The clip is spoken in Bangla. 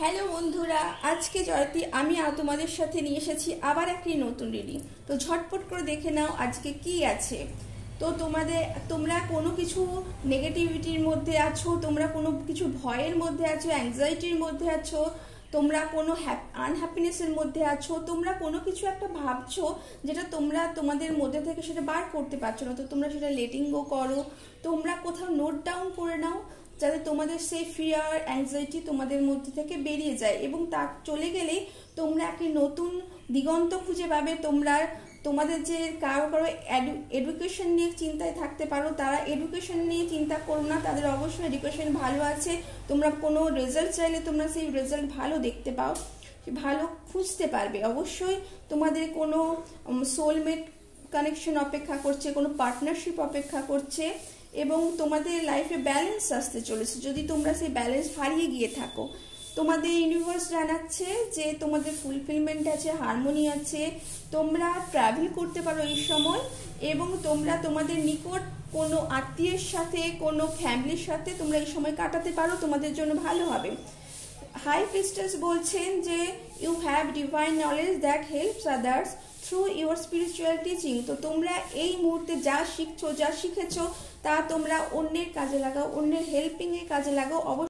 হ্যালো বন্ধুরা, আজকে জয়তী আমি তোমাদের সাথে নিয়ে এসেছি আবার একটি নতুন রিডিং। তো ঝটপট করে দেখে নাও আজকে কি আছে। তো তোমরা কোনো কিছু নেগেটিভিটির মধ্যে আছো, তোমরা কোনো কিছু ভয়ের মধ্যে আছো, অ্যাংজাইটির মধ্যে আছো, তোমরা কোনো আনহ্যাপিনেসের মধ্যে আছো, তোমরা কোনো কিছু একটা ভাবছো যেটা তোমরা তোমাদের মধ্যে থেকে সেটা বার করতে পারছো না, তো তোমরা সেটা লেটিং গো করো। তোমরা কোথাও নোট ডাউন করে নাও যাতে তোমাদের সেই ফিয়ার অ্যাংজাইটি তোমাদের মধ্যে থেকে বেরিয়ে যায়, এবং তা চলে গেলেই তোমরা একটি নতুন দিগন্ত খুঁজে পাবে। তোমাদের যে কারো এডুকেশন নিয়ে চিন্তায় থাকতে পারো, তারা এডুকেশন নিয়ে চিন্তা করো না, তাদের অবশ্যই এডুকেশন ভালো আছে। তোমরা কোনো রেজাল্ট চাইলে তোমরা সেই রেজাল্ট ভালো দেখতে পাও, ভালো খুঁজতে পারবে। অবশ্যই তোমাদের কোনো সোলমেট কানেকশন অপেক্ষা করছে, কোনো পার্টনারশিপ অপেক্ষা করছে, এবং তোমাদের লাইফে ব্যালেন্স আসতে চলেছে। যদি তোমরা সেই ব্যালেন্স হারিয়ে গিয়ে থাকো, তোমাদের ইউনিভার্স জানাচ্ছে যে তোমাদের ফুলফিলমেন্ট আছে, হারমোনি আছে, তোমরা ট্রাভেল করতে পারো এই সময়, এবং তোমরা তোমাদের নিকট কোনো আত্মীয়ের সাথে, কোনো ফ্যামিলির সাথে তোমরা এই সময় কাটাতে পারো, তোমাদের জন্য ভালো হবে। হাই প্রিস্টেস বলছেন যে you have divine knowledge that helps others through your spiritual teaching. তো তোমরা এই মুহূর্তে যা শিখছো, যা শিখেছো তা তোমরা অন্যের কাজে লাগাও, অন্যের হেল্পিং এর কাজে লাগাও।